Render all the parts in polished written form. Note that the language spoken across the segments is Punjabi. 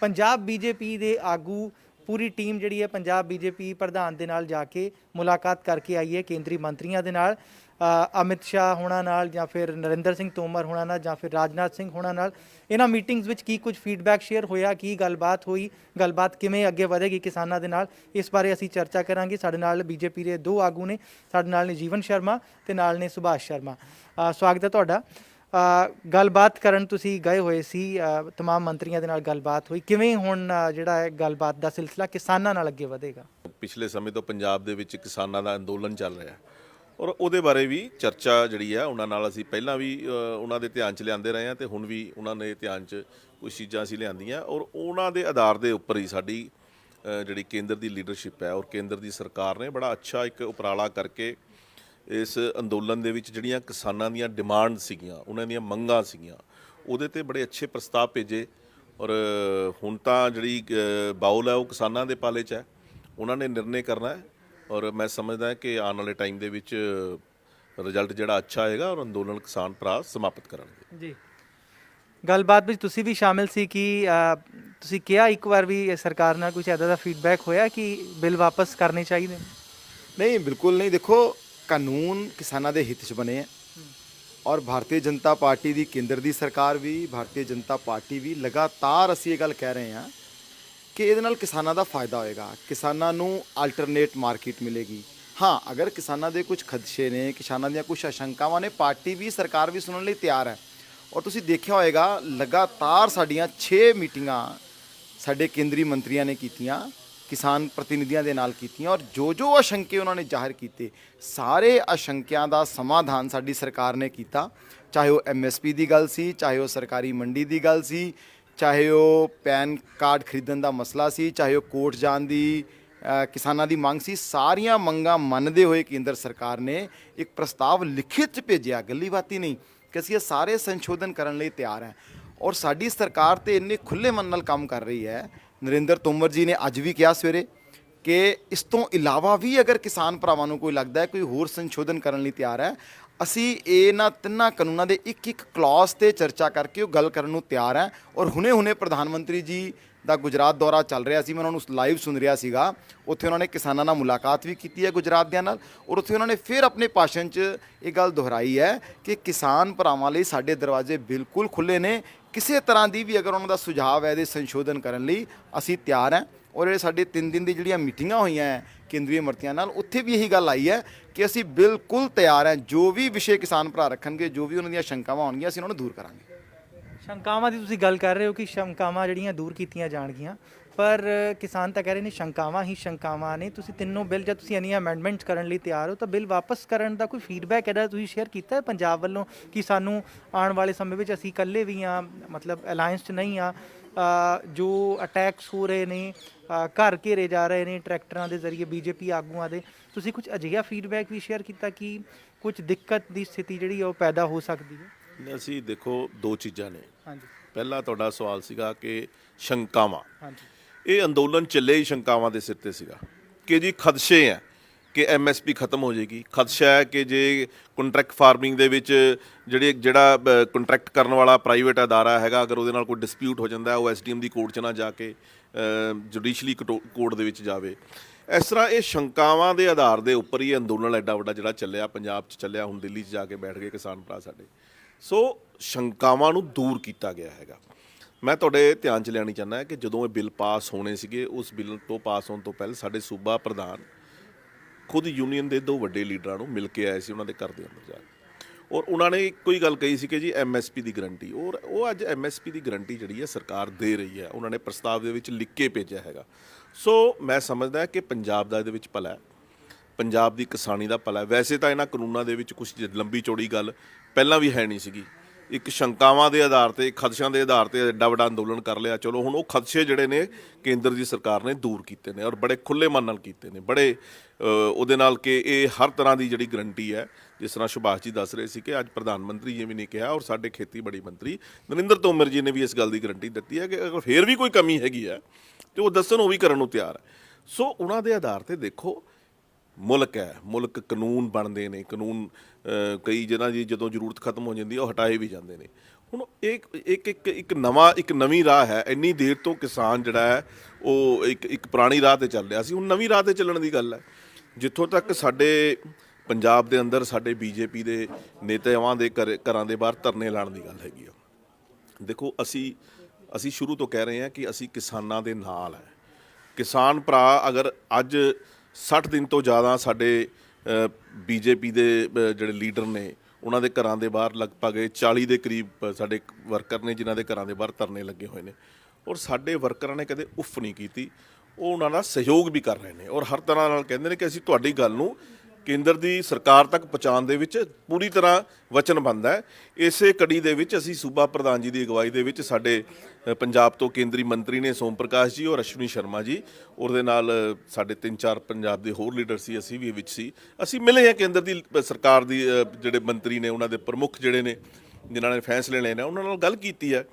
पंजाब बीजेपी ਦੇ ਆਗੂ पूरी टीम ਜਿਹੜੀ ਹੈ पंजाब बीजेपी ਪ੍ਰਧਾਨ ਦੇ ਨਾਲ ਜਾ ਕੇ ਮੁਲਾਕਾਤ ਕਰਕੇ ਆਈ ਹੈ ਕੇਂਦਰੀ ਮੰਤਰੀਆਂ ਦੇ ਨਾਲ ਅਮਿਤ ਸ਼ਾਹ ਹੋਣਾ ਨਾਲ ਜਾਂ ਫਿਰ ਨਰਿੰਦਰ ਸਿੰਘ ਤੋਮਰ ਹੋਣਾ ਨਾਲ ਜਾਂ ਫਿਰ ਰਾਜਨਾਥ ਸਿੰਘ ਹੋਣਾ ਨਾਲ ਇਹਨਾਂ ਮੀਟਿੰਗਸ ਵਿੱਚ ਕੀ ਕੁਝ ਫੀਡਬੈਕ ਸ਼ੇਅਰ ਹੋਇਆ ਕੀ ਗੱਲਬਾਤ ਹੋਈ ਗੱਲਬਾਤ ਕਿਵੇਂ ਅੱਗੇ ਵਧੇਗੀ ਕਿਸਾਨਾਂ ਦੇ ਨਾਲ ਇਸ ਬਾਰੇ ਅਸੀਂ ਚਰਚਾ ਕਰਾਂਗੇ ਸਾਡੇ ਨਾਲ ਬੀਜੇਪੀ ਦੇ ਦੋ ਆਗੂ ਨੇ ਸਾਡੇ ਨਾਲ ਨੇ ਜੀਵਨ ਸ਼ਰਮਾ ਤੇ ਨਾਲ ਨੇ ਸੁਭਾਸ਼ ਸ਼ਰਮਾ ਸਵਾਗਤ ਹੈ ਤੁਹਾਡਾ ਗੱਲਬਾਤ ਕਰਨ ਤੁਸੀਂ ਗਏ ਹੋਏ ਸੀ तमाम ਮੰਤਰੀਆਂ ਦੇ ਨਾਲ ਗੱਲਬਾਤ ਹੋਈ ਕਿਵੇਂ ਹੁਣ ਜਿਹੜਾ ਹੈ ਗੱਲਬਾਤ ਦਾ ਸਿਲਸਿਲਾ ਕਿਸਾਨਾਂ ਨਾਲ ਅੱਗੇ ਵਧੇਗਾ ਪਿਛਲੇ ਸਮੇਂ ਤੋਂ ਪੰਜਾਬ ਦੇ ਵਿੱਚ ਕਿਸਾਨਾਂ ਦਾ ਅੰਦੋਲਨ ਚੱਲ ਰਿਹਾ ਔਰ ਉਹਦੇ ਬਾਰੇ ਵੀ ਚਰਚਾ ਜਿਹੜੀ ਆ ਉਹਨਾਂ ਨਾਲ ਅਸੀਂ ਪਹਿਲਾਂ ਵੀ ਉਹਨਾਂ ਦੇ ਧਿਆਨ 'ਚ ਲਿਆਂਦੇ ਰਹੇ ਹਾਂ ਤੇ ਹੁਣ ਵੀ ਉਹਨਾਂ ਦੇ ਧਿਆਨ 'ਚ ਕੁਝ ਚੀਜ਼ਾਂ ਅਸੀਂ ਲਿਆਂਦੀਆਂ ਔਰ ਉਹਨਾਂ ਦੇ ਆਧਾਰ ਦੇ ਉੱਪਰ ਹੀ ਸਾਡੀ ਜਿਹੜੀ ਕੇਂਦਰ ਦੀ ਲੀਡਰਸ਼ਿਪ ਹੈ ਔਰ ਕੇਂਦਰ ਦੀ ਸਰਕਾਰ ਨੇ ਬੜਾ ਅੱਛਾ ਇੱਕ ਉਪਰਾਲਾ ਕਰਕੇ ਇਸ ਅੰਦੋਲਨ ਦੇ ਵਿੱਚ ਜਿਹੜੀਆਂ ਕਿਸਾਨਾਂ ਦੀਆਂ ਡਿਮਾਂਡ ਸੀਗੀਆਂ ਉਹਨਾਂ ਦੀਆਂ ਮੰਗਾਂ ਸੀਗੀਆਂ ਉਹਦੇ 'ਤੇ ਬੜੇ ਅੱਛੇ ਪ੍ਰਸਤਾਵ ਭੇਜੇ ਔਰ ਹੁਣ ਤਾਂ ਜਿਹੜੀ ਬਾਉਲ ਹੈ ਉਹ ਕਿਸਾਨਾਂ ਦੇ ਪਾਲੇ 'ਚ ਹੈ ਉਹਨਾਂ ਨੇ ਨਿਰਣੇ ਕਰਨਾ ਹੈ ਔਰ ਮੈਂ ਸਮਝਦਾ ਕਿ ਆਉਣ ਵਾਲੇ ਟਾਈਮ ਦੇ ਵਿੱਚ ਰਿਜ਼ਲਟ ਜਿਹੜਾ ਅੱਛਾ ਆਏਗਾ ਔਰ ਅੰਦੋਲਨ ਕਿਸਾਨ ਭਰਾ ਸਮਾਪਤ ਕਰਨਗੇ ਜੀ ਗੱਲਬਾਤ ਵਿੱਚ ਤੁਸੀਂ ਵੀ ਸ਼ਾਮਿਲ ਸੀ ਕਿ ਤੁਸੀਂ ਕਿਹਾ ਇੱਕ ਵਾਰ ਵੀ ਸਰਕਾਰ ਨਾਲ ਕੁਝ ਇੱਦਾਂ ਦਾ ਫੀਡਬੈਕ ਹੋਇਆ ਕਿ ਬਿੱਲ ਵਾਪਸ ਕਰਨੇ ਚਾਹੀਦੇ नहीं बिल्कुल नहीं देखो कानून किसानों के हित च बने हैं और भारतीय जनता पार्टी की केंद्र की सरकार भी भारतीय जनता पार्टी भी लगातार असी ये गल कह रहे हैं कि ये किसानों का फायदा होएगा किसानों नूं अल्टरनेट मार्केट मिलेगी हाँ अगर किसानों के कुछ खदशे ने किसानों दी कुछ आशंकावां ने पार्टी भी सरकार भी सुनने लई तैयार है और तुसीं देखिया होएगा लगातार साडियां 6 मीटिंगां साडे केंद्रीय मंत्रियों ने कीतियां किसान प्रतिनिधियों के नाल कीतियां और जो आशंके उन्होंने जाहिर किए सारे आशंकियां का समाधान साडी सरकार ने किया चाहे वो MSP की गल सी चाहे वो सरकारी मंडी की गल सी चाहे वो पैन कार्ड खरीदण का मसला सी चाहे वो कोर्ट जाण की किसानों की मंग सी सारिया मंगां मनदे हुए केंद्र सरकार ने एक प्रस्ताव लिखित च भेजिया गल्ली बाती नहीं कि असीं सारे संशोधन करने लई तैयार हैं और साडी सरकार तो इन्ने खुले मन नाल काम कर रही है नरेंद्र तोमर जी ने अज भी कहा सवेरे कि इस तो इलावा भी अगर किसान भरावां नूं कोई लगता है कोई होर संशोधन करने लई तैयार है असी इन्हां तिन्नां कानूनां दे एक क्लॉज ते चर्चा करके वो गल करन नूं तैयार है और हुणे प्रधानमंत्री जी ਦਾ ਗੁਜਰਾਤ ਦੌਰਾ ਚੱਲ ਰਿਹਾ ਸੀ मैं उन्होंने लाइव सुन रहा ਸੀਗਾ ਉੱਥੇ ਉਹਨਾਂ ਨੇ ਕਿਸਾਨਾਂ ਨਾਲ ਮੁਲਾਕਾਤ ਵੀ ਕੀਤੀ ਹੈ ਗੁਜਰਾਤ ਦਿਆਂ ਨਾਲ ਔਰ ਉੱਥੇ ਉਹਨਾਂ ਨੇ ਫਿਰ ਆਪਣੇ ਭਾਸ਼ਣ 'ਚ ਇਹ ਗੱਲ ਦੁਹਰਾਈ ਹੈ ਕਿ ਕਿਸਾਨ ਭਰਾਵਾਂ ਲਈ ਸਾਡੇ ਦਰਵਾਜ਼ੇ ਬਿਲਕੁਲ ਖੁੱਲ੍ਹੇ ਨੇ ਕਿਸੇ ਤਰ੍ਹਾਂ ਦੀ ਵੀ ਅਗਰ ਉਹਨਾਂ ਦਾ ਸੁਝਾਅ ਹੈ ਇਹਦੇ ਸੰਸ਼ੋਧਨ ਕਰਨ ਲਈ ਅਸੀਂ ਤਿਆਰ ਹਾਂ ਔਰ ਇਹ ਸਾਡੇ 3 ਦਿਨ ਦੀ ਜਿਹੜੀਆਂ ਮੀਟਿੰਗਾਂ ਹੋਈਆਂ ਹੈ ਕੇਂਦਰੀ ਮੰਤਰੀਆਂ ਨਾਲ ਉੱਥੇ ਵੀ ਇਹੀ ਗੱਲ ਆਈ ਹੈ ਕਿ ਅਸੀਂ ਬਿਲਕੁਲ ਤਿਆਰ ਹਾਂ ਜੋ ਵੀ ਵਿਸ਼ੇ ਕਿਸਾਨ ਭਰਾ ਰੱਖਣਗੇ ਜੋ ਵੀ ਉਹਨਾਂ ਦੀਆਂ ਸ਼ੰਕਾਵਾਂ ਹੋਣਗੀਆਂ ਅਸੀਂ ਉਹਨਾਂ ਨੂੰ ਦੂਰ ਕਰਾਂਗੇ ਸ਼ੰਕਾਵਾਂ ਦੀ ਤੁਸੀਂ ਗੱਲ ਕਰ ਰਹੇ ਹੋ ਕਿ ਸ਼ੰਕਾਵਾਂ ਜਿਹੜੀਆਂ ਦੂਰ ਕੀਤੀਆਂ ਜਾਣਗੀਆਂ ਪਰ ਕਿਸਾਨ ਤਾਂ ਕਹਿ ਰਹੇ ਨੇ ਸ਼ੰਕਾਵਾਂ ਹੀ ਸ਼ੰਕਾਵਾਂ ਨੇ ਤੁਸੀਂ ਤਿੰਨੋਂ ਬਿੱਲ ਜਦ ਤੁਸੀਂ ਇੰਨੀਆਂ ਅਮੈਂਡਮੈਂਟਸ ਕਰਨ ਲਈ ਤਿਆਰ ਹੋ ਤਾਂ ਬਿੱਲ ਵਾਪਸ ਕਰਨ ਦਾ ਕੋਈ ਫੀਡਬੈਕ ਇਹਦਾ ਤੁਸੀਂ ਸ਼ੇਅਰ ਕੀਤਾ ਹੈ ਪੰਜਾਬ ਵੱਲੋਂ ਕਿ ਸਾਨੂੰ ਆਉਣ ਵਾਲੇ ਸਮੇਂ ਵਿੱਚ ਅਸੀਂ ਇਕੱਲੇ ਵੀ ਹਾਂ ਮਤਲਬ ਅਲਾਇੰਸ 'ਚ ਨਹੀਂ ਹਾਂ ਜੋ ਅਟੈਕਸ ਹੋ ਰਹੇ ਨੇ ਘਰ ਘੇਰੇ ਜਾ ਰਹੇ ਨੇ ਟਰੈਕਟਰਾਂ ਦੇ ਜ਼ਰੀਏ BJP ਆਗੂਆਂ ਦੇ ਤੁਸੀਂ ਕੁਝ ਅਜਿਹਾ ਫੀਡਬੈਕ ਵੀ ਸ਼ੇਅਰ ਕੀਤਾ ਕਿ ਕੁਝ ਦਿੱਕਤ ਦੀ ਸਥਿਤੀ ਜਿਹੜੀ ਉਹ ਪੈਦਾ ਹੋ ਸਕਦੀ ਹੈ ਅਸੀਂ ਦੇਖੋ ਦੋ ਚੀਜ਼ਾਂ ਨੇ ਹਾਂਜੀ ਪਹਿਲਾ ਤੁਹਾਡਾ ਸਵਾਲ ਸੀਗਾ ਕਿ ਸ਼ੰਕਾਵਾਂ ਹਾਂਜੀ ਇਹ ਅੰਦੋਲਨ ਚੱਲੇ ਹੀ ਸ਼ੰਕਾਵਾਂ ਦੇ ਸਿਰ ਤੇ ਸੀਗਾ ਕਿ ਜੀ ਖਦਸ਼ੇ ਹੈ ਕਿ MSP ਖਤਮ ਹੋ ਜਾਏਗੀ ਖਦਸ਼ਾ ਹੈ ਕਿ ਜੇ ਕੰਟਰੈਕਟ ਫਾਰਮਿੰਗ ਦੇ ਵਿੱਚ ਜਿਹੜਾ ਕੰਟਰੈਕਟ ਕਰਨ ਵਾਲਾ ਪ੍ਰਾਈਵੇਟ ਅਦਾਰਾ ਹੈਗਾ ਅਗਰ ਉਹਦੇ ਨਾਲ ਕੋਈ ਡਿਸਪਿਊਟ ਹੋ ਜਾਂਦਾ ਉਹ SDM ਦੀ ਕੋਰਟ 'ਚ ਨਾ ਜਾ ਕੇ ਜੁਡੀਸ਼ਲੀ ਕੋਰਟ ਦੇ ਵਿੱਚ ਜਾਵੇ ਇਸ ਤਰ੍ਹਾਂ ਇਹ ਸ਼ੰਕਾਵਾਂ ਦੇ ਆਧਾਰ ਦੇ ਉੱਪਰ ਹੀ ਅੰਦੋਲਨ ਐਡਾ ਵੱਡਾ ਜਿਹੜਾ ਚੱਲਿਆ ਪੰਜਾਬ 'ਚ ਚੱਲਿਆ ਹੁਣ ਦਿੱਲੀ 'ਚ ਜਾ ਕੇ ਬੈਠ ਗਏ ਕਿਸਾਨ ਭਰਾ ਸਾਡੇ ਸੋ ਸ਼ੰਕਾਵਾਂ ਨੂੰ ਦੂਰ ਕੀਤਾ ਗਿਆ ਹੈਗਾ ਮੈਂ ਤੁਹਾਡੇ ਧਿਆਨ 'ਚ ਲਿਆਉਣੀ ਚਾਹੁੰਦਾ ਕਿ ਜਦੋਂ ਇਹ ਬਿੱਲ ਪਾਸ ਹੋਣੇ ਸੀਗੇ ਉਸ ਬਿੱਲ ਤੋਂ ਪਾਸ ਹੋਣ ਤੋਂ ਪਹਿਲਾਂ ਸਾਡੇ ਸੂਬਾ ਪ੍ਰਧਾਨ ਖੁਦ ਯੂਨੀਅਨ ਦੇ ਦੋ ਵੱਡੇ ਲੀਡਰਾਂ ਨੂੰ ਮਿਲ ਕੇ ਆਏ ਸੀ ਉਹਨਾਂ ਦੇ ਘਰ ਦੇ ਅੰਦਰ ਜਾ ਕੇ ਔਰ ਉਹਨਾਂ ਨੇ ਇੱਕੋ ਹੀ ਗੱਲ ਕਹੀ ਸੀ ਕਿ ਜੀ MSP ਦੀ ਗਰੰਟੀ ਔਰ ਉਹ ਅੱਜ MSP ਦੀ ਗਰੰਟੀ ਜਿਹੜੀ ਹੈ ਸਰਕਾਰ ਦੇ ਰਹੀ ਹੈ ਉਹਨਾਂ ਨੇ ਪ੍ਰਸਤਾਵ ਦੇ ਵਿੱਚ ਲਿਖ ਕੇ ਭੇਜਿਆ ਹੈਗਾ ਸੋ ਮੈਂ ਸਮਝਦਾ ਕਿ ਪੰਜਾਬ ਦਾ ਇਹਦੇ ਵਿੱਚ ਭਲਾ ਹੈ ਪੰਜਾਬ ਦੀ ਕਿਸਾਨੀ ਦਾ ਭਲਾ ਹੈ ਵੈਸੇ ਤਾਂ ਇਹਨਾਂ ਕਾਨੂੰਨਾਂ ਦੇ ਵਿੱਚ ਕੁਛ ਲੰਬੀ ਚੌੜੀ ਗੱਲ ਪਹਿਲਾਂ ਵੀ ਹੈ ਨਹੀਂ ਸੀਗੀ ਇੱਕ ਸ਼ੰਕਾਵਾਂ ਦੇ ਆਧਾਰ 'ਤੇ ਖਦਸ਼ਿਆਂ ਦੇ ਆਧਾਰ 'ਤੇ ਐਡਾ ਵੱਡਾ ਅੰਦੋਲਨ ਕਰ ਲਿਆ ਚਲੋ ਹੁਣ ਉਹ ਖਦਸ਼ੇ ਜਿਹੜੇ ਨੇ ਕੇਂਦਰ ਦੀ ਸਰਕਾਰ ਨੇ ਦੂਰ ਕੀਤੇ ਨੇ ਔਰ ਬੜੇ ਖੁੱਲ੍ਹੇ ਮਨ ਨਾਲ ਕੀਤੇ ਨੇ ਬੜੇ ਉਹਦੇ ਨਾਲ ਕਿ ਇਹ ਹਰ ਤਰ੍ਹਾਂ ਦੀ ਜਿਹੜੀ ਗਰੰਟੀ ਹੈ ਜਿਸ ਤਰ੍ਹਾਂ ਸੁਭਾਸ਼ ਜੀ ਦੱਸ ਰਹੇ ਸੀ ਕਿ ਅੱਜ ਪ੍ਰਧਾਨ ਮੰਤਰੀ ਜੀ ਵੀ ਨੇ ਕਿਹਾ ਔਰ ਸਾਡੇ ਖੇਤੀਬਾੜੀ ਮੰਤਰੀ ਨਰਿੰਦਰ ਤੋਮਰ ਜੀ ਨੇ ਵੀ ਇਸ ਗੱਲ ਦੀ ਗਰੰਟੀ ਦਿੱਤੀ ਹੈ ਕਿ ਅਗਰ ਫਿਰ ਵੀ ਕੋਈ ਕਮੀ ਹੈਗੀ ਹੈ ਤੇ ਉਹ ਦੱਸਣ ਉਹ ਵੀ ਕਰਨ ਨੂੰ ਤਿਆਰ ਹੈ ਸੋ ਉਹਨਾਂ ਦੇ ਆਧਾਰ 'ਤੇ ਦੇਖੋ ਮੁਲਕ ਹੈ ਮੁਲਕ ਕਾਨੂੰਨ ਬਣਦੇ ਨੇ ਕਾਨੂੰਨ ਕਈ ਜਿਹਨਾਂ ਦੀ ਜਦੋਂ ਜ਼ਰੂਰਤ ਖਤਮ ਹੋ ਜਾਂਦੀ ਹੈ ਉਹ ਹਟਾਏ ਵੀ ਜਾਂਦੇ ਨੇ ਹੁਣ ਇੱਕ ਨਵੀਂ ਰਾਹ ਹੈ। ਇੰਨੀ ਦੇਰ ਤੋਂ ਕਿਸਾਨ ਜਿਹੜਾ ਹੈ ਉਹ ਇੱਕ ਪੁਰਾਣੀ ਰਾਹ ਤੇ ਚੱਲ ਰਿਹਾ ਸੀ, ਹੁਣ ਨਵੀਂ ਰਾਹ ਤੇ ਚੱਲਣ ਦੀ ਗੱਲ ਹੈ। ਜਿੱਥੋਂ ਤੱਕ ਸਾਡੇ ਪੰਜਾਬ ਦੇ ਅੰਦਰ ਸਾਡੇ ਬੀਜੇਪੀ ਦੇ ਨੇਤਾਵਾਂ ਦੇ ਘਰਾਂ ਦੇ ਬਾਹਰ ਧਰਨੇ ਲਾਉਣ ਦੀ ਗੱਲ ਹੈਗੀ ਆ, ਦੇਖੋ ਅਸੀਂ ਸ਼ੁਰੂ ਤੋਂ ਕਹਿ ਰਹੇ ਹਾਂ ਕਿ ਅਸੀਂ ਕਿਸਾਨਾਂ ਦੇ ਨਾਲ ਹੈ। ਕਿਸਾਨ ਭਰਾ ਅਗਰ ਅੱਜ 60 ਦਿਨ ਤੋਂ ਜ਼ਿਆਦਾ ਸਾਡੇ ਬੀਜੇਪੀ ਦੇ ਜਿਹੜੇ ਲੀਡਰ ਨੇ ਉਹਨਾਂ ਦੇ ਘਰਾਂ ਦੇ ਬਾਹਰ ਲਗਭਗ 40 ਦੇ ਕਰੀਬ ਸਾਡੇ ਵਰਕਰ ਨੇ ਜਿਨ੍ਹਾਂ ਦੇ ਘਰਾਂ ਦੇ ਬਾਹਰ ਧਰਨੇ ਲੱਗੇ ਹੋਏ ਨੇ, ਔਰ ਸਾਡੇ ਵਰਕਰਾਂ ਨੇ ਕਦੇ ਉਫ ਨਹੀਂ ਕੀਤੀ। ਉਹ ਉਹਨਾਂ ਦਾ ਸਹਿਯੋਗ ਵੀ ਕਰ ਰਹੇ ਨੇ ਔਰ ਹਰ ਤਰ੍ਹਾਂ ਨਾਲ ਕਹਿੰਦੇ ਨੇ ਕਿ ਅਸੀਂ ਤੁਹਾਡੀ ਗੱਲ ਨੂੰ ਕੇਂਦਰ ਦੀ ਸਰਕਾਰ ਤੱਕ ਪਹੁੰਚਾਉਣ ਦੇ ਵਿੱਚ ਪੂਰੀ ਤਰ੍ਹਾਂ ਵਚਨਬੱਧ ਹੈ। ਇਸੇ ਕੜੀ ਦੇ ਵਿੱਚ ਅਸੀਂ ਸੂਬਾ ਪ੍ਰਧਾਨ ਜੀ ਦੀ ਅਗਵਾਈ ਦੇ ਵਿੱਚ ਸਾਡੇ ਪੰਜਾਬ ਤੋਂ ਕੇਂਦਰੀ ਮੰਤਰੀ ਨੇ ਸੋਮ ਪ੍ਰਕਾਸ਼ ਜੀ ਔਰ ਅਸ਼ਵਨੀ ਸ਼ਰਮਾ ਜੀ, ਉਹਦੇ ਨਾਲ ਸਾਡੇ 3-4 ਪੰਜਾਬ ਦੇ ਹੋਰ ਲੀਡਰ ਸੀ, ਅਸੀਂ ਵੀ ਵਿੱਚ ਸੀ। ਅਸੀਂ ਮਿਲੇ ਹਾਂ ਕੇਂਦਰ ਦੀ ਸਰਕਾਰ ਦੀ ਜਿਹੜੇ ਮੰਤਰੀ ਨੇ, ਉਹਨਾਂ ਦੇ ਪ੍ਰਮੁੱਖ ਜਿਹੜੇ ਨੇ ਜਿਨ੍ਹਾਂ ਨੇ ਫੈਸਲੇ ਲੈਣੇ, ਉਹਨਾਂ ਨਾਲ ਗੱਲ ਕੀਤੀ ਹੈ।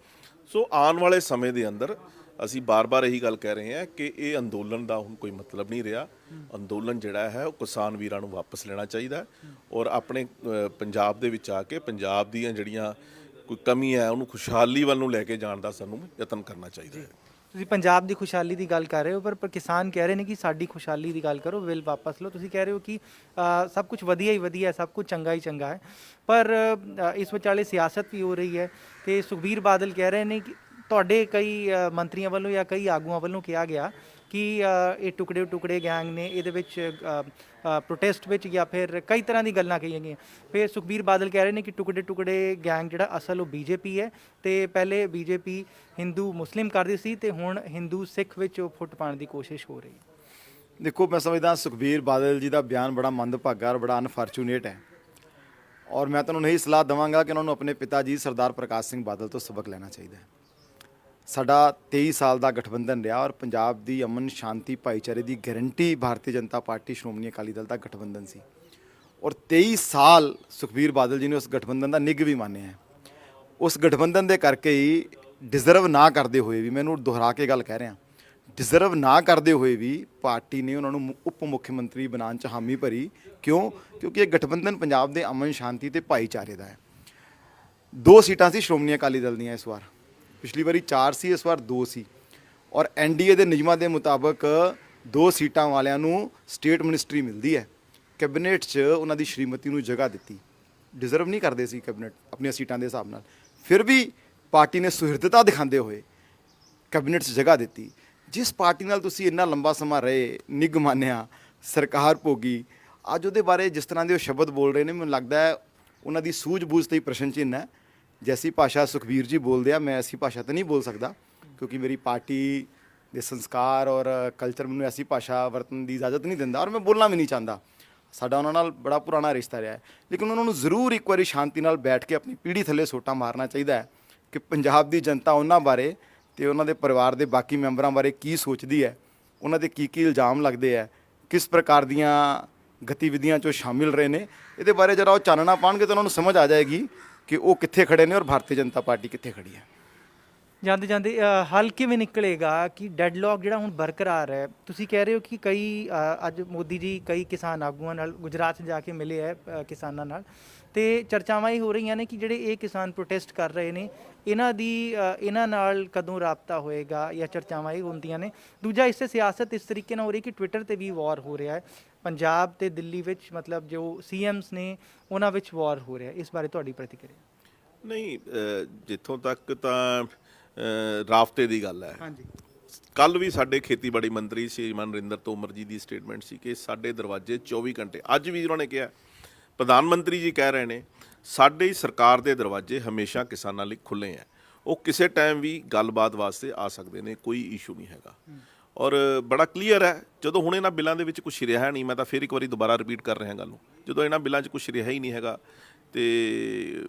ਸੋ ਆਉਣ ਵਾਲੇ ਸਮੇਂ ਦੇ ਅੰਦਰ ਅਸੀਂ ਬਾਰ-ਬਾਰ ਇਹੀ ਗੱਲ ਕਹਿ ਰਹੇ ਹਾਂ ਕਿ ਇਹ ਅੰਦੋਲਨ ਦਾ ਹੁਣ ਕੋਈ ਮਤਲਬ ਨਹੀਂ ਰਿਹਾ। ਅੰਦੋਲਨ ਜਿਹੜਾ ਹੈ ਉਹ ਕਿਸਾਨ ਵੀਰਾਂ ਨੂੰ ਵਾਪਸ ਲੈਣਾ ਚਾਹੀਦਾ ਔਰ ਆਪਣੇ ਪੰਜਾਬ ਦੇ ਵਿੱਚ ਆ ਕੇ ਪੰਜਾਬ ਦੀਆਂ ਜਿਹੜੀਆਂ ਕੋਈ ਕਮੀ ਹੈ ਉਹਨੂੰ ਖੁਸ਼ਹਾਲੀ ਵੱਲ ਨੂੰ ਲੈ ਕੇ ਜਾਣ ਦਾ ਸਾਨੂੰ ਯਤਨ ਕਰਨਾ ਚਾਹੀਦਾ ਹੈ। ਤੁਸੀਂ ਪੰਜਾਬ ਦੀ ਖੁਸ਼ਹਾਲੀ ਦੀ ਗੱਲ ਕਰ ਰਹੇ ਹੋ, ਪਰ ਕਿਸਾਨ ਕਹਿ ਰਹੇ ਨੇ ਕਿ ਸਾਡੀ ਖੁਸ਼ਹਾਲੀ ਦੀ ਗੱਲ ਕਰੋ, ਬਿੱਲ ਵਾਪਸ ਲਓ। ਤੁਸੀਂ ਕਹਿ ਰਹੇ ਹੋ ਕਿ ਸਭ ਕੁਝ ਵਧੀਆ ਹੀ ਵਧੀਆ ਹੈ, ਸਭ ਕੁਝ ਚੰਗਾ ਹੀ ਚੰਗਾ ਹੈ, ਪਰ ਇਸ ਵਿਚਾਲੇ ਸਿਆਸਤ ਵੀ ਹੋ ਰਹੀ ਹੈ ਤੇ ਸੁਖਬੀਰ ਬਾਦਲ ਕਹਿ ਰਹੇ ਨੇ ਕਿ ਤੁਹਾਡੇ ਕਈ ਮੰਤਰੀਆਂ ਵੱਲੋਂ ਜਾਂ ਕਈ ਆਗੂਆਂ ਵੱਲੋਂ ਕਿਹਾ ਗਿਆ ਕਿ ਇਹ ਟੁਕੜੇ ਗੈਂਗ ਨੇ, ਇਹਦੇ ਵਿੱਚ ਪ੍ਰੋਟੈਸਟ ਵਿੱਚ ਜਾਂ ਫਿਰ ਕਈ ਤਰ੍ਹਾਂ ਦੀ ਗੱਲਾਂ ਕਹੀਆਂ ਗਈਆਂ। ਫਿਰ ਸੁਖਬੀਰ ਬਾਦਲ ਕਹਿ ਰਹੇ ਨੇ ਕਿ ਟੁਕੜੇ ਗੈਂਗ ਜਿਹੜਾ ਅਸਲ ਉਹ ਬੀਜੇਪੀ ਹੈ ਤੇ ਪਹਿਲੇ ਬੀਜੇਪੀ ਹਿੰਦੂ ਮੁਸਲਿਮ ਕਰਦੀ ਸੀ ਤੇ ਹੁਣ ਹਿੰਦੂ ਸਿੱਖ ਵਿੱਚ ਉਹ ਫੁੱਟ ਪਾਉਣ ਦੀ ਕੋਸ਼ਿਸ਼ ਹੋ ਰਹੀ ਹੈ। ਦੇਖੋ, ਮੈਂ ਸਮਝਦਾ ਸੁਖਬੀਰ ਬਾਦਲ ਜੀ ਦਾ ਬਿਆਨ ਬੜਾ ਮੰਦਭਾਗਾ ਔਰ ਬੜਾ ਅਨਫਾਰਚੂਨੇਟ ਹੈ ਔਰ ਮੈਂ ਤੁਹਾਨੂੰ ਇਹੀ ਸਲਾਹ ਦੇਵਾਂਗਾ ਕਿ ਉਹਨਾਂ ਨੂੰ ਆਪਣੇ ਪਿਤਾ ਜੀ ਸਰਦਾਰ ਪ੍ਰਕਾਸ਼ ਸਿੰਘ ਬਾਦਲ ਤੋਂ ਸਬਕ ਲੈਣਾ ਚਾਹੀਦਾ ਹੈ। ਸਾਡਾ 23 ਸਾਲ ਦਾ ਗਠਬੰਧਨ ਰਿਹਾ ਔਰ ਪੰਜਾਬ ਦੀ ਅਮਨ ਸ਼ਾਂਤੀ ਭਾਈਚਾਰੇ ਦੀ ਗਾਰੰਟੀ ਭਾਰਤੀ ਜਨਤਾ ਪਾਰਟੀ ਸ਼੍ਰੋਮਣੀ ਅਕਾਲੀ ਦਲ ਦਾ ਗਠਬੰਧਨ ਸੀ ਔਰ 23 ਸਾਲ ਸੁਖਬੀਰ ਬਾਦਲ ਜੀ ਨੇ ਉਸ ਗਠਬੰਧਨ ਦਾ ਨਿੱਘ ਵੀ ਮੰਨਿਆ ਹੈ। ਉਸ ਗਠਬੰਧਨ ਦੇ ਕਰਕੇ ਹੀ ਡਿਜ਼ਰਵ ਨਾ ਕਰਦੇ ਹੋਏ ਵੀ, ਮੈਨੂੰ ਦੁਹਰਾ ਕੇ ਗੱਲ ਕਹਿ ਰਿਹਾ, ਡਿਜ਼ਰਵ ਨਾ ਕਰਦੇ ਹੋਏ ਵੀ ਪਾਰਟੀ ਨੇ ਉਹਨਾਂ ਨੂੰ ਉਪ ਮੁੱਖ ਮੰਤਰੀ ਬਣਾਉਣ 'ਚ ਹਾਮੀ ਭਰੀ। ਕਿਉਂ? ਕਿਉਂਕਿ ਇਹ ਗਠਬੰਧਨ ਪੰਜਾਬ ਦੇ ਅਮਨ ਸ਼ਾਂਤੀ ਤੇ ਭਾਈਚਾਰੇ ਦਾ ਹੈ। 2 ਸੀਟਾਂ ਸੀ ਸ਼੍ਰੋਮਣੀ ਅਕਾਲੀ ਦਲ ਦੀਆਂ ਇਸ ਵਾਰ, ਪਿਛਲੀ ਵਾਰੀ 4 ਸੀ, ਇਸ ਵਾਰ 2 ਸੀ ਔਰ ਐਨਡੀਏ ਦੇ ਨਿਯਮਾਂ ਦੇ ਮੁਤਾਬਕ 2 ਸੀਟਾਂ ਵਾਲਿਆਂ ਨੂੰ ਸਟੇਟ ਮਿਨਿਸਟਰੀ ਮਿਲਦੀ ਹੈ। ਕੈਬਨਿਟ 'ਚ ਉਹਨਾਂ ਦੀ ਸ਼੍ਰੀਮਤੀ ਨੂੰ ਜਗ੍ਹਾ ਦਿੱਤੀ। ਡਿਜ਼ਰਵ ਨਹੀਂ ਕਰਦੇ ਸੀ ਕੈਬਨਿਟ ਆਪਣੀਆਂ ਸੀਟਾਂ ਦੇ ਹਿਸਾਬ ਨਾਲ, ਫਿਰ ਵੀ ਪਾਰਟੀ ਨੇ ਸੁਹਿਰਦਤਾ ਦਿਖਾਉਂਦੇ ਹੋਏ ਕੈਬਨਿਟ 'ਚ ਜਗ੍ਹਾ ਦਿੱਤੀ। ਜਿਸ ਪਾਰਟੀ ਨਾਲ ਤੁਸੀਂ ਇੰਨਾ ਲੰਬਾ ਸਮਾਂ ਰਹੇ, ਨਿੱਘ ਮਾਨਿਆ, ਸਰਕਾਰ ਭੋਗੀ, ਅੱਜ ਉਹਦੇ ਬਾਰੇ ਜਿਸ ਤਰ੍ਹਾਂ ਦੇ ਉਹ ਸ਼ਬਦ ਬੋਲ ਰਹੇ ਨੇ, ਮੈਨੂੰ ਲੱਗਦਾ ਹੈ ਉਹਨਾਂ ਦੀ ਸੂਝ-ਬੂਝ ਤੇ ਹੀ ਪ੍ਰਸ਼ਨ ਚਿੰਨ੍ਹ ਹੈ। ਜੈਸੀ ਭਾਸ਼ਾ ਸੁਖਬੀਰ ਜੀ ਬੋਲਦੇ ਆ, ਮੈਂ ਐਸੀ ਭਾਸ਼ਾ ਤਾਂ ਨਹੀਂ ਬੋਲ ਸਕਦਾ ਕਿਉਂਕਿ ਮੇਰੀ ਪਾਰਟੀ ਦੇ ਸੰਸਕਾਰ ਔਰ ਕਲਚਰ ਮੈਨੂੰ ਐਸੀ ਭਾਸ਼ਾ ਵਰਤਣ ਦੀ ਇਜਾਜ਼ਤ ਨਹੀਂ ਦਿੰਦਾ ਔਰ ਮੈਂ ਬੋਲਣਾ ਵੀ ਨਹੀਂ ਚਾਹੁੰਦਾ। ਸਾਡਾ ਉਹਨਾਂ ਨਾਲ ਬੜਾ ਪੁਰਾਣਾ ਰਿਸ਼ਤਾ ਰਿਹਾ ਹੈ, ਲੇਕਿਨ ਉਹਨਾਂ ਨੂੰ ਜ਼ਰੂਰ ਇੱਕ ਵਾਰੀ ਸ਼ਾਂਤੀ ਨਾਲ ਬੈਠ ਕੇ ਆਪਣੀ ਪੀੜ੍ਹੀ ਥੱਲੇ ਸੋਟਾ ਮਾਰਨਾ ਚਾਹੀਦਾ ਹੈ ਕਿ ਪੰਜਾਬ ਦੀ ਜਨਤਾ ਉਹਨਾਂ ਬਾਰੇ ਤੇ ਉਹਨਾਂ ਦੇ ਪਰਿਵਾਰ ਦੇ ਬਾਕੀ ਮੈਂਬਰਾਂ ਬਾਰੇ ਕੀ ਸੋਚਦੀ ਹੈ, ਉਹਨਾਂ ਦੇ ਕੀ ਇਲਜ਼ਾਮ ਲੱਗਦੇ ਹੈ, ਕਿਸ ਪ੍ਰਕਾਰ ਦੀਆਂ ਗਤੀਵਿਧੀਆਂ 'ਚੋਂ ਸ਼ਾਮਿਲ ਰਹੇ ਨੇ। ਇਹਦੇ ਬਾਰੇ ਜਰਾ ਉਹ ਚਾਨਣਾ ਪਾਉਣਗੇ ਤਾਂ ਉਹਨਾਂ ਨੂੰ ਸਮਝ ਆ ਜਾਏਗੀ ਕਿ ਉਹ ਕਿੱਥੇ ਖੜੇ ਨੇ ਔਰ ਭਾਰਤੀ ਜਨਤਾ ਪਾਰਟੀ ਕਿੱਥੇ ਖੜੀ ਹੈ। ਜਾਂਦੇ ਜਾਂਦੇ ਹੱਲ ਕਿਵੇਂ ਨਿਕਲੇਗਾ ਕਿ ਡੈਡਲੌਕ ਜਿਹੜਾ ਹੁਣ ਬਰਕਰਾਰ ਹੈ? ਤੁਸੀਂ ਕਹਿ ਰਹੇ ਹੋ ਕਿ ਕਈ ਅੱਜ ਮੋਦੀ ਜੀ ਕਈ ਕਿਸਾਨ ਆਗੂਆਂ ਨਾਲ ਗੁਜਰਾਤ 'ਚ ਜਾ ਕੇ ਮਿਲੇ ਹੈ ਕਿਸਾਨਾਂ ਨਾਲ, ਤੇ ਚਰਚਾਵਾਂ ਇਹ ਹੋ ਰਹੀਆਂ ਨੇ ਕਿ ਜਿਹੜੇ ਇਹ ਕਿਸਾਨ ਪ੍ਰੋਟੈਸਟ ਕਰ ਰਹੇ ਨੇ ਇਹਨਾਂ ਨਾਲ ਕਦੋਂ ਰਾਬਤਾ ਹੋਏਗਾ ਜਾਂ ਚਰਚਾਵਾਂ ਇਹ ਹੁੰਦੀਆਂ ਨੇ। ਦੂਜਾ, ਇਸੇ ਸਿਆਸਤ ਇਸ ਤਰੀਕੇ ਨਾਲ ਹੋ ਰਹੀ ਕਿ ਟਵਿੱਟਰ ਤੇ ਵੀ ਵਾਰ ਹੋ ਰਿਹਾ ਹੈ, ਪੰਜਾਬ ਤੇ ਦਿੱਲੀ ਵਿੱਚ ਮਤਲਬ ਜੋ ਸੀਐਮਸ ਨੇ ਉਹਨਾਂ ਵਿੱਚ ਵਾਰ ਹੋ ਰਿਹਾ। ਇਸ ਬਾਰੇ ਤੁਹਾਡੀ ਪ੍ਰਤੀਕਿਰਿਆ? ਨਹੀਂ, ਜਿੱਥੋਂ ਤੱਕ ਤਾਂ ਰਾਬਤੇ ਦੀ ਗੱਲ ਹੈ, ਹਾਂਜੀ, ਕੱਲ ਵੀ ਸਾਡੇ ਖੇਤੀਬਾੜੀ ਮੰਤਰੀ ਸ਼੍ਰੀਮਾਨ ਨਰਿੰਦਰ ਤੋਮਰ ਜੀ ਦੀ ਸਟੇਟਮੈਂਟ ਸੀ ਕਿ ਸਾਡੇ ਦਰਵਾਜ਼ੇ 24 ਘੰਟੇ, ਅੱਜ ਵੀ ਉਹਨਾਂ ਨੇ ਕਿਹਾ, ਪ੍ਰਧਾਨ ਮੰਤਰੀ ਜੀ ਕਹਿ ਰਹੇ ਨੇ ਸਾਡੀ ਸਰਕਾਰ ਦੇ ਦਰਵਾਜ਼ੇ ਹਮੇਸ਼ਾ ਕਿਸਾਨਾਂ ਲਈ ਖੁੱਲ੍ਹੇ ਹੈ, ਉਹ ਕਿਸੇ ਟਾਈਮ ਵੀ ਗੱਲਬਾਤ ਵਾਸਤੇ ਆ ਸਕਦੇ ਨੇ, ਕੋਈ ਇਸ਼ੂ ਨਹੀਂ ਹੈਗਾ। ਔਰ ਬੜਾ ਕਲੀਅਰ ਹੈ, ਜਦੋਂ ਹੁਣ ਇਹਨਾਂ ਬਿੱਲਾਂ ਦੇ ਵਿੱਚ ਕੁਛ ਰਿਹਾ ਨਹੀਂ, ਮੈਂ ਤਾਂ ਫਿਰ ਇੱਕ ਵਾਰੀ ਦੁਬਾਰਾ ਰਿਪੀਟ ਕਰ ਰਿਹਾ ਗੱਲ ਨੂੰ, ਜਦੋਂ ਇਹਨਾਂ ਬਿੱਲਾਂ 'ਚ ਕੁਛ ਰਿਹਾ ਹੀ ਨਹੀਂ ਹੈਗਾ ਤੇ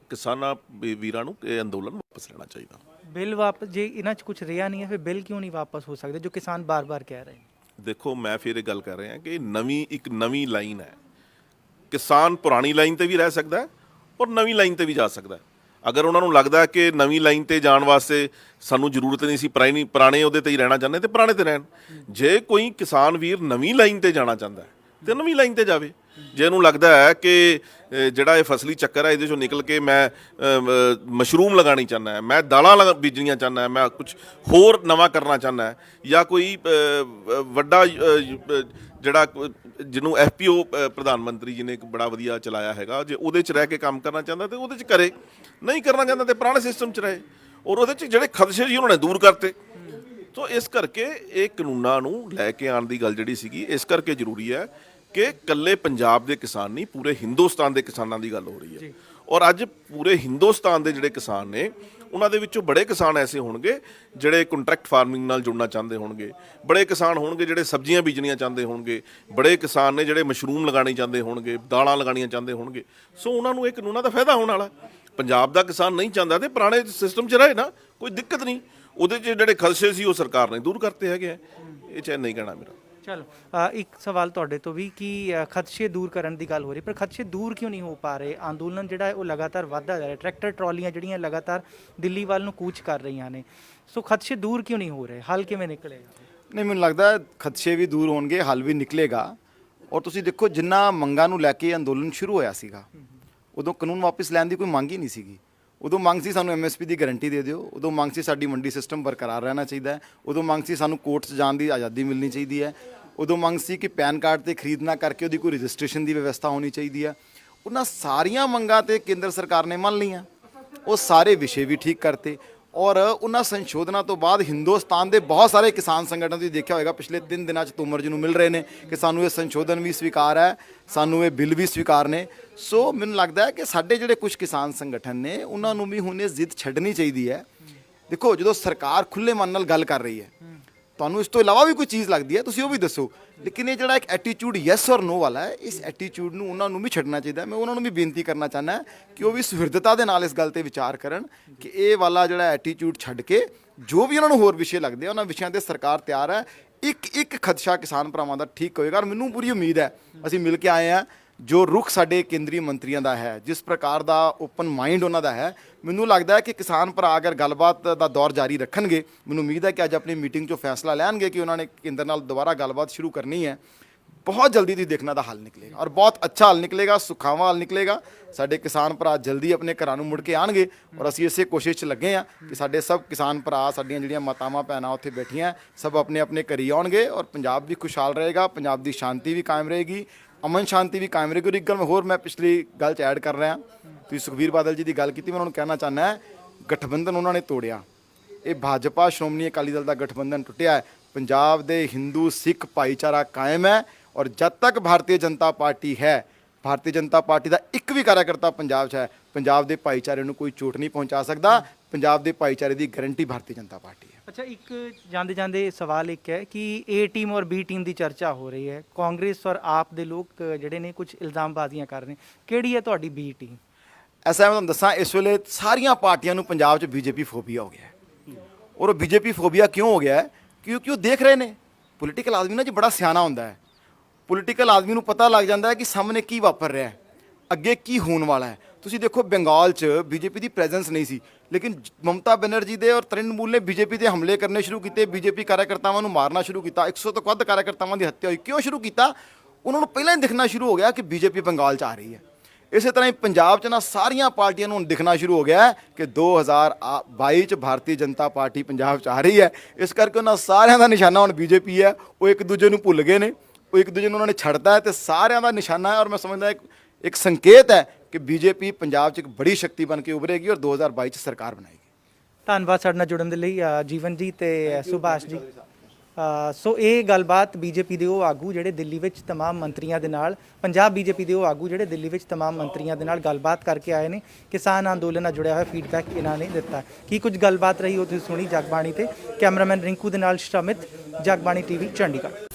ਕਿਸਾਨਾਂ ਵੀਰਾਂ ਨੂੰ ਇਹ ਅੰਦੋਲਨ ਵਾਪਸ ਲੈਣਾ ਚਾਹੀਦਾ। ਬਿੱਲ ਵਾਪਸ, ਜੇ ਇਹਨਾਂ 'ਚ ਕੁਝ ਰਿਹਾ ਨਹੀਂ ਹੈ ਫਿਰ ਬਿੱਲ ਕਿਉਂ ਨਹੀਂ ਵਾਪਸ ਹੋ ਸਕਦੇ ਜੋ ਕਿਸਾਨ ਬਾਰ-ਬਾਰ ਕਹਿ ਰਹੇ ਨੇ? ਦੇਖੋ, ਮੈਂ ਫਿਰ ਇਹ ਗੱਲ ਕਰ ਰਿਹਾ ਕਿ ਇੱਕ ਨਵੀਂ ਲਾਈਨ ਹੈ। ਕਿਸਾਨ ਪੁਰਾਣੀ ਲਾਈਨ ਤੇ ਵੀ ਰਹਿ ਸਕਦਾ ਹੈ ਔਰ ਨਵੀਂ ਲਾਈਨ ਤੇ ਵੀ ਜਾ ਸਕਦਾ ਹੈ। ਅਗਰ ਉਹਨਾਂ ਨੂੰ ਲੱਗਦਾ ਕਿ ਨਵੀਂ ਲਾਈਨ ਤੇ ਜਾਣ ਵਾਸਤੇ ਸਾਨੂੰ ਜ਼ਰੂਰਤ ਨਹੀਂ ਸੀ, ਪੁਰਾਣੇ ਉਹਦੇ ਤੇ ਹੀ ਰਹਿਣਾ ਚਾਹੁੰਦੇ ਤੇ ਪੁਰਾਣੇ ਤੇ ਰਹਿਣ। ਜੇ ਕੋਈ ਕਿਸਾਨ ਵੀਰ ਨਵੀਂ ਲਾਈਨ ਤੇ ਜਾਣਾ ਚਾਹੁੰਦਾ ਹੈ ਤੇ ਨਵੀਂ ਲਾਈਨ ਤੇ ਜਾਵੇ। ਜੇ ਇਹਨੂੰ ਲੱਗਦਾ ਹੈ ਕਿ ਜਿਹੜਾ ਇਹ ਫਸਲੀ ਚੱਕਰ ਹੈ ਇਹਦੇ ਚੋਂ ਨਿਕਲ ਕੇ ਮੈਂ ਮਸ਼ਰੂਮ ਲਗਾਉਣੀ ਚਾਹੁੰਦਾ ਹੈ, ਮੈਂ ਦਾਲਾਂ ਬੀਜਣੀਆਂ ਚਾਹੁੰਦਾ ਹੈ, ਮੈਂ ਕੁਝ ਹੋਰ ਨਵਾਂ ਕਰਨਾ ਚਾਹੁੰਦਾ ਹੈ, ਜਾਂ ਕੋਈ ਵੱਡਾ ਜਿਹੜਾ ਜਿਹਨੂੰ FPO ਪ੍ਰਧਾਨ ਮੰਤਰੀ ਜੀ ਨੇ ਇੱਕ ਬੜਾ ਵਧੀਆ ਚਲਾਇਆ ਹੈਗਾ, ਜੇ ਉਹਦੇ 'ਚ ਰਹਿ ਕੇ ਕੰਮ ਕਰਨਾ ਚਾਹੁੰਦਾ ਤੇ ਉਹਦੇ 'ਚ ਕਰੇ, ਨਹੀਂ ਕਰਨਾ ਚਾਹੁੰਦਾ ਤੇ ਪੁਰਾਣੇ ਸਿਸਟਮ 'ਚ ਰਹੇ। ਔਰ ਉਹਦੇ 'ਚ ਜਿਹੜੇ ਖਦਸ਼ੇ ਸੀ ਉਹਨਾਂ ਨੇ ਦੂਰ ਕਰਤੇ। ਸੋ ਇਸ ਕਰਕੇ ਇਹ ਕਾਨੂੰਨਾਂ ਨੂੰ ਲੈ ਕੇ ਆਉਣ ਦੀ ਗੱਲ ਜਿਹੜੀ ਸੀਗੀ, ਇਸ ਕਰਕੇ ਜ਼ਰੂਰੀ ਹੈ ਕਿ ਇਕੱਲੇ ਪੰਜਾਬ ਦੇ ਕਿਸਾਨ ਨਹੀਂ, ਪੂਰੇ ਹਿੰਦੁਸਤਾਨ ਦੇ ਕਿਸਾਨਾਂ ਦੀ ਗੱਲ ਹੋ ਰਹੀ ਹੈ। ਔਰ ਅੱਜ ਪੂਰੇ ਹਿੰਦੁਸਤਾਨ ਦੇ ਜਿਹੜੇ ਕਿਸਾਨ ਨੇ ਉਹਨਾਂ ਦੇ ਵਿੱਚੋਂ ਬੜੇ ਕਿਸਾਨ ਐਸੇ ਹੋਣਗੇ ਜਿਹੜੇ ਕੰਟਰੈਕਟ ਫਾਰਮਿੰਗ ਨਾਲ ਜੁੜਨਾ ਚਾਹੁੰਦੇ ਹੋਣਗੇ, ਬੜੇ ਕਿਸਾਨ ਹੋਣਗੇ ਜਿਹੜੇ ਸਬਜ਼ੀਆਂ ਬੀਜਣੀਆਂ ਚਾਹੁੰਦੇ ਹੋਣਗੇ, ਬੜੇ ਕਿਸਾਨ ਨੇ ਜਿਹੜੇ ਮਸ਼ਰੂਮ ਲਗਾਉਣੀ ਚਾਹੁੰਦੇ ਹੋਣਗੇ, ਦਾਲਾਂ ਲਗਾਉਣੀਆਂ ਚਾਹੁੰਦੇ ਹੋਣਗੇ। ਸੋ ਉਹਨਾਂ ਨੂੰ ਇਹ ਕਾਨੂੰਨਾਂ ਦਾ ਫਾਇਦਾ ਹੋਣ ਵਾਲਾ। ਪੰਜਾਬ ਦਾ ਕਿਸਾਨ ਨਹੀਂ ਚਾਹੁੰਦਾ ਤੇ ਪੁਰਾਣੇ ਸਿਸਟਮ 'ਚ ਰਹੇ ਨਾ, ਕੋਈ ਦਿੱਕਤ ਨਹੀਂ। ਉਹਦੇ 'ਚ ਜਿਹੜੇ ਖਦਸ਼ੇ ਸੀ ਉਹ ਸਰਕਾਰ ਨੇ ਦੂਰ ਕਰਤੇ ਹੈਗੇ ਆ। ਇਹ ਚਾਹੇ ਨਹੀਂ ਕਹਿਣਾ ਮੇਰਾ। ਚਲੋ ਇੱਕ ਸਵਾਲ ਤੁਹਾਡੇ ਤੋਂ ਵੀ ਕਿ ਖਦਸ਼ੇ ਦੂਰ ਕਰਨ ਦੀ ਗੱਲ ਹੋ ਰਹੀ, ਪਰ ਖਦਸ਼ੇ ਦੂਰ ਕਿਉਂ ਨਹੀਂ ਹੋ ਪਾ ਰਹੇ? ਅੰਦੋਲਨ ਜਿਹੜਾ ਹੈ ਉਹ ਲਗਾਤਾਰ ਵੱਧਦਾ ਜਾ ਰਿਹਾ, ਟਰੈਕਟਰ ਟਰਾਲੀਆਂ ਜਿਹੜੀਆਂ ਲਗਾਤਾਰ ਦਿੱਲੀ ਵੱਲ ਨੂੰ ਕੂਚ ਕਰ ਰਹੀਆਂ ਨੇ। ਸੋ ਖਦਸ਼ੇ ਦੂਰ ਕਿਉਂ ਨਹੀਂ ਹੋ ਰਹੇ? ਹੱਲ ਕਿਵੇਂ ਨਿਕਲੇਗਾ? ਨਹੀਂ, ਮੈਨੂੰ ਲੱਗਦਾ ਖਦਸ਼ੇ ਵੀ ਦੂਰ ਹੋਣਗੇ, ਹੱਲ ਵੀ ਨਿਕਲੇਗਾ। ਔਰ ਤੁਸੀਂ ਦੇਖੋ, ਜਿੰਨਾ ਮੰਗਾਂ ਨੂੰ ਲੈ ਕੇ ਅੰਦੋਲਨ ਸ਼ੁਰੂ ਹੋਇਆ ਸੀਗਾ, ਉਦੋਂ ਕਾਨੂੰਨ ਵਾਪਸ ਲੈਣ ਦੀ ਕੋਈ ਮੰਗ ਹੀ ਨਹੀਂ ਸੀਗੀ। ਉਦੋਂ ਮੰਗ ਸੀ ਸਾਨੂੰ MSP ਦੀ ਗਾਰੰਟੀ ਦੇ ਦਿਓ, ਉਦੋਂ ਮੰਗ ਸੀ ਸਾਡੀ ਮੰਡੀ ਸਿਸਟਮ ਬਰਕਰਾਰ ਰਹਿਣਾ ਚਾਹੀਦਾ ਹੈ, ਉਦੋਂ ਮੰਗ ਸੀ ਸਾਨੂੰ ਕੋਰਟ 'ਚ ਜਾਣ ਦੀ ਆਜ਼ਾਦੀ ਮਿਲਣੀ ਚਾਹੀਦੀ ਹੈ, ਉਦੋਂ ਮੰਗ ਸੀ ਕਿ ਪੈਨ ਕਾਰਡ ਤੇ ਖਰੀਦ ਨਾ ਕਰਕੇ ਉਹਦੀ ਕੋਈ ਰਜਿਸਟ੍ਰੇਸ਼ਨ ਦੀ ਵਿਵਸਥਾ ਹੋਣੀ ਚਾਹੀਦੀ ਹੈ। ਉਹਨਾਂ ਸਾਰੀਆਂ ਮੰਗਾਂ ਤੇ ਕੇਂਦਰ ਸਰਕਾਰ ਨੇ ਮੰਨ ਲਈਆਂ, ਉਹ ਸਾਰੇ ਵਿਸ਼ੇ ਵੀ ਠੀਕ ਕਰਤੇ। ਔਰ ਉਹਨਾਂ ਸੰਸ਼ੋਧਨਾਂ ਤੋਂ ਬਾਅਦ ਹਿੰਦੁਸਤਾਨ ਦੇ ਬਹੁਤ ਸਾਰੇ ਕਿਸਾਨ ਸੰਗਠਨ ਤੁਸੀਂ ਦੇਖਿਆ ਹੋਵੇਗਾ ਪਿਛਲੇ 3 ਦਿਨਾਂ 'ਚ ਤੋਮਰ ਜੀ ਨੂੰ ਮਿਲ ਰਹੇ ਨੇ ਕਿ ਸਾਨੂੰ ਇਹ ਸੰਸ਼ੋਧਨ ਵੀ ਸਵੀਕਾਰ ਹੈ, ਸਾਨੂੰ ਇਹ ਬਿੱਲ ਵੀ ਸਵੀਕਾਰ ਨੇ। ਸੋ ਮੈਨੂੰ ਲੱਗਦਾ ਹੈ ਕਿ ਸਾਡੇ ਜਿਹੜੇ ਕੁਝ ਕਿਸਾਨ ਸੰਗਠਨ ਨੇ ਉਹਨਾਂ ਨੂੰ ਵੀ ਹੁਣ ਇਹ ਜ਼ਿੱਦ ਛੱਡਣੀ ਚਾਹੀਦੀ ਹੈ। ਦੇਖੋ, ਜਦੋਂ ਸਰਕਾਰ ਖੁੱਲੇ ਮਨ ਨਾਲ ਗੱਲ ਕਰ ਰਹੀ ਹੈ, ਤੁਹਾਨੂੰ ਇਸ ਤੋਂ ਇਲਾਵਾ ਵੀ ਕੋਈ ਚੀਜ਼ ਲੱਗਦੀ ਹੈ ਤੁਸੀਂ ਉਹ ਵੀ ਦੱਸੋ, ਲੇਕਿਨ ਇਹ ਜਿਹੜਾ ਇੱਕ ਐਟੀਟਿਊਡ ਯੈਸ ਔਰ ਨੋ ਵਾਲਾ ਹੈ, ਇਸ ਐਟੀਟਿਊਡ ਨੂੰ ਉਹਨਾਂ ਨੂੰ ਵੀ ਛੱਡਣਾ ਚਾਹੀਦਾ। ਮੈਂ ਉਹਨਾਂ ਨੂੰ ਵੀ ਬੇਨਤੀ ਕਰਨਾ ਚਾਹੁੰਦਾ ਕਿ ਉਹ ਵੀ ਸੁਹਿਰਦਤਾ ਦੇ ਨਾਲ ਇਸ ਗੱਲ ਤੇ ਵਿਚਾਰ ਕਰਨ ਕਿ ਇਹ ਵਾਲਾ ਜਿਹੜਾ ਐਟੀਟਿਊਡ ਛੱਡ ਕੇ ਜੋ ਵੀ ਉਹਨਾਂ ਨੂੰ ਹੋਰ ਵਿਸ਼ੇ ਲੱਗਦੇ ਆ ਉਹਨਾਂ ਵਿਸ਼ਿਆਂ ਤੇ ਸਰਕਾਰ ਤਿਆਰ ਹੈ। ਇੱਕ ਖਦਸ਼ਾ ਕਿਸਾਨ ਭਰਾਵਾਂ ਦਾ ਠੀਕ ਹੋਏਗਾ। ਔਰ ਮੈਨੂੰ ਪੂਰੀ ਉਮੀਦ ਹੈ, ਅਸੀਂ ਮਿਲ ਕੇ ਆਏ ਹਾਂ, ਜੋ ਰੁਖ ਸਾਡੇ ਕੇਂਦਰੀ ਮੰਤਰੀਆਂ ਦਾ ਹੈ, ਜਿਸ ਪ੍ਰਕਾਰ ਦਾ ਓਪਨ ਮਾਈਂਡ ਉਹਨਾਂ ਦਾ ਹੈ, ਮੈਨੂੰ ਲੱਗਦਾ ਹੈ ਕਿ ਕਿਸਾਨ ਭਰਾ ਅਗਰ ਗੱਲਬਾਤ ਦਾ ਦੌਰ ਜਾਰੀ ਰੱਖਣਗੇ, ਮੈਨੂੰ ਉਮੀਦ ਹੈ ਕਿ ਅੱਜ ਆਪਣੀ ਮੀਟਿੰਗ 'ਚੋਂ ਫੈਸਲਾ ਲੈਣਗੇ ਕਿ ਉਹਨਾਂ ਨੇ ਕੇਂਦਰ ਨਾਲ ਦੁਬਾਰਾ ਗੱਲਬਾਤ ਸ਼ੁਰੂ ਕਰਨੀ ਹੈ। ਬਹੁਤ ਜਲਦੀ ਤੁਸੀਂ ਦੇਖਣਾ ਦਾ ਹੱਲ ਨਿਕਲੇਗਾ ਔਰ ਬਹੁਤ ਅੱਛਾ ਹੱਲ ਨਿਕਲੇਗਾ, ਸੁਖਾਵਾਂ ਹੱਲ ਨਿਕਲੇਗਾ। ਸਾਡੇ ਕਿਸਾਨ ਭਰਾ ਜਲਦੀ ਆਪਣੇ ਘਰਾਂ ਨੂੰ ਮੁੜ ਕੇ ਆਉਣਗੇ ਔਰ ਅਸੀਂ ਇਸੇ ਕੋਸ਼ਿਸ਼ 'ਚ ਲੱਗੇ ਹਾਂ ਕਿ ਸਾਡੇ ਸਭ ਕਿਸਾਨ ਭਰਾ, ਸਾਡੀਆਂ ਜਿਹੜੀਆਂ ਮਾਤਾਵਾਂ ਭੈਣਾਂ ਉੱਥੇ ਬੈਠੀਆਂ, ਸਭ ਆਪਣੇ ਆਪਣੇ ਘਰੀ ਆਉਣਗੇ ਔਰ ਪੰਜਾਬ ਵੀ ਖੁਸ਼ਹਾਲ ਰਹੇਗਾ, ਪੰਜਾਬ ਦੀ ਸ਼ਾਂਤੀ ਵੀ ਕਾਇਮ ਰਹੇਗੀ, ਅਮਨ ਸ਼ਾਂਤੀ ਵੀ ਕਾਇਮ ਰਹੇਗੀ। ਔਰ ਇੱਕ ਗੱਲ ਹੋਰ ਮੈਂ ਪਿਛਲੀ ਗੱਲ 'ਚ ਐਡ ਕਰ ਰਿਹਾ, ਤੁਸੀਂ ਸੁਖਬੀਰ ਬਾਦਲ ਜੀ ਦੀ ਗੱਲ ਕੀਤੀ, ਮੈਂ ਉਹਨਾਂ ਨੂੰ ਕਹਿਣਾ ਚਾਹੁੰਦਾ ਗਠਬੰਧਨ ਉਹਨਾਂ ਨੇ ਤੋੜਿਆ। ਇਹ ਭਾਜਪਾ ਸ਼੍ਰੋਮਣੀ ਅਕਾਲੀ ਦਲ ਦਾ ਗਠਬੰਧਨ ਟੁੱਟਿਆ ਹੈ। ਪੰਜਾਬ ਦੇ ਹਿੰਦੂ ਸਿੱਖ ਭਾਈਚਾਰਾ ਕਾਇਮ ਹੈ ਔਰ ਜਦ ਤੱਕ ਭਾਰਤੀ ਜਨਤਾ ਪਾਰਟੀ ਹੈ, ਭਾਰਤੀ ਜਨਤਾ ਪਾਰਟੀ ਦਾ ਇੱਕ ਵੀ ਕਾਰਜਕਰਤਾ ਪੰਜਾਬ 'ਚ ਹੈ, ਪੰਜਾਬ ਦੇ ਭਾਈਚਾਰੇ ਨੂੰ ਕੋਈ ਚੋਟ ਨਹੀਂ ਪਹੁੰਚਾ ਸਕਦਾ। ਪੰਜਾਬ ਦੇ ਭਾਈਚਾਰੇ ਦੀ ਗਾਰੰਟੀ ਭਾਰਤੀ ਜਨਤਾ ਪਾਰਟੀ ਹੈ। ਅੱਛਾ, ਇੱਕ ਜਾਂਦੇ ਜਾਂਦੇ ਸਵਾਲ ਇੱਕ ਹੈ ਕਿ A ਟੀਮ ਔਰ B ਟੀਮ ਦੀ ਚਰਚਾ ਹੋ ਰਹੀ ਹੈ। ਕਾਂਗਰਸ ਔਰ ਆਪ ਦੇ ਲੋਕ ਜਿਹੜੇ ਨੇ ਕੁਝ ਇਲਜ਼ਾਮਬਾਜ਼ੀਆਂ ਕਰ ਰਹੇ ਨੇ, ਕਿਹੜੀ ਹੈ ਤੁਹਾਡੀ B ਟੀਮ? ਐਸਾ ਮੈਂ ਤੁਹਾਨੂੰ ਦੱਸਾਂ, ਇਸ ਵੇਲੇ ਸਾਰੀਆਂ ਪਾਰਟੀਆਂ ਨੂੰ ਪੰਜਾਬ 'ਚ BJP ਫੋਬੀਆ ਹੋ ਗਿਆ ਹੈ। ਔਰ ਉਹ BJP ਫੋਬੀਆ ਕਿਉਂ ਹੋ ਗਿਆ ਹੈ? ਕਿਉਂਕਿ ਉਹ ਦੇਖ ਰਹੇ ਨੇ, ਪੋਲੀਟੀਕਲ ਆਦਮੀ ਨਾ ਜੀ ਬੜਾ ਸਿਆਣਾ ਹੁੰਦਾ ਹੈ। ਪੋਲੀਟੀਕਲ ਆਦਮੀ ਨੂੰ ਪਤਾ ਲੱਗ ਜਾਂਦਾ ਹੈ ਕਿ ਸਾਹਮਣੇ ਕੀ ਵਾਪਰ ਰਿਹਾ ਹੈ, ਅੱਗੇ ਕੀ ਹੋਣ ਵਾਲਾ ਹੈ। ਤੁਸੀਂ ਦੇਖੋ, ਬੰਗਾਲ 'ਚ BJP ਦੀ ਪ੍ਰੈਜ਼ੈਂਸ ਨਹੀਂ ਸੀ, ਲੇਕਿਨ ਮਮਤਾ ਬੈਨਰਜੀ ਦੇ ਔਰ ਤ੍ਰਿਣਮੂਲ ਨੇ BJP ਤੇ ਹਮਲੇ ਕਰਨੇ ਸ਼ੁਰੂ ਕੀਤੇ, BJP ਕਾਰਜਕਰਤਾਵਾਂ ਨੂੰ ਮਾਰਨਾ ਸ਼ੁਰੂ ਕੀਤਾ, 100 ਤੋਂ ਵੱਧ ਕਾਰਜਕਰਤਾਵਾਂ ਦੀ ਹੱਤਿਆ ਹੋਈ। ਕਿਉਂ ਸ਼ੁਰੂ ਕੀਤਾ? ਉਹਨਾਂ ਨੂੰ ਪਹਿਲਾਂ ਹੀ ਦਿਖਣਾ ਸ਼ੁਰੂ ਹੋ ਗਿਆ ਕਿ BJP ਬੰਗਾਲ 'ਚ ਆ ਰਹੀ ਹੈ। ਇਸੇ ਤਰ੍ਹਾਂ ਹੀ ਪੰਜਾਬ 'ਚ ਨਾ ਸਾਰੀਆਂ ਪਾਰਟੀਆਂ ਨੂੰ ਦਿਖਣਾ ਸ਼ੁਰੂ ਹੋ ਗਿਆ ਕਿ 2022 'ਚ ਭਾਰਤੀ ਜਨਤਾ ਪਾਰਟੀ ਪੰਜਾਬ 'ਚ ਆ ਰਹੀ ਹੈ। ਇਸ ਕਰਕੇ ਉਹਨਾਂ ਸਾਰਿਆਂ ਦਾ ਨਿਸ਼ਾਨਾ ਹੁਣ BJP ਹੈ। ਉਹ ਇੱਕ ਦੂਜੇ ਨੂੰ ਭੁੱਲ ਗਏ ਨੇ, ਉਹ ਇੱਕ ਦੂਜੇ ਨੂੰ ਉਹਨਾਂ ਨੇ ਛੱਡਤਾ ਹੈ ਤੇ ਸਾਰਿਆਂ ਦਾ ਨਿਸ਼ਾਨਾ ਹੈ। ਔਰ ਮੈਂ ਸਮਝਦਾ ਇੱਕ ਸੰਕੇਤ ਹੈ ਕਿ BJP ਪੰਜਾਬ 'ਚ ਇੱਕ ਬੜੀ ਸ਼ਕਤੀ ਬਣ ਕੇ ਉਭਰੇਗੀ ਔਰ 2022 'ਚ ਸਰਕਾਰ ਬਣਾਏਗੀ। ਧੰਨਵਾਦ ਸਾਡੇ ਨਾਲ ਜੁੜਨ ਦੇ ਲਈ ਜੀਵਨ ਜੀ ਤੇ ਸੁਭਾਸ਼ ਜੀ। ਸੋ ਇਹ ਗੱਲਬਾਤ BJP ਦੇ ਉਹ ਆਗੂ ਜਿਹੜੇ ਦਿੱਲੀ ਵਿੱਚ तमाम ਮੰਤਰੀਆਂ ਦੇ ਨਾਲ, ਪੰਜਾਬ BJP ਦੇ ਉਹ ਆਗੂ ਜਿਹੜੇ ਦਿੱਲੀ ਵਿੱਚ तमाम ਮੰਤਰੀਆਂ ਦੇ ਨਾਲ ਗੱਲਬਾਤ ਕਰਕੇ ਆਏ ਨੇ। ਕਿਸਾਨ ਅੰਦੋਲਨ ਨਾਲ ਜੁੜਿਆ ਹੋਇਆ ਫੀਡਬੈਕ ਇਹਨਾਂ ਨੇ ਦਿੱਤਾ। ਕੀ ਕੁਝ ਗੱਲਬਾਤ ਰਹੀ ਉਹ ਤੁਸੀਂ ਸੁਣੀ ਜਗਬਾਣੀ ਤੇ। ਕੈਮਰਾਮੈਨ ਰਿੰਕੂ ਦੇ ਨਾਲ ਸ਼ਮਿਤ, ਜਗਬਾਣੀ TV ਚੰਡੀਗੜ੍ਹ।